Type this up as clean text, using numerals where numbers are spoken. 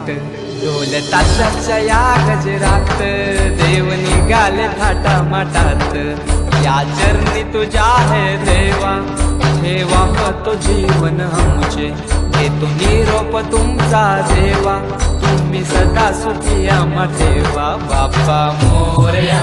थाट ढोल ताशाच्या या गजरात देव निघाले थाटा माटात या चरणी तुझ्या है देवा ठेवा तो जीवन आमचे घेतो निरोप तुमचा देवा तुम्ही सदा सुखी आम्हा ठेवा बाप्पा मोरया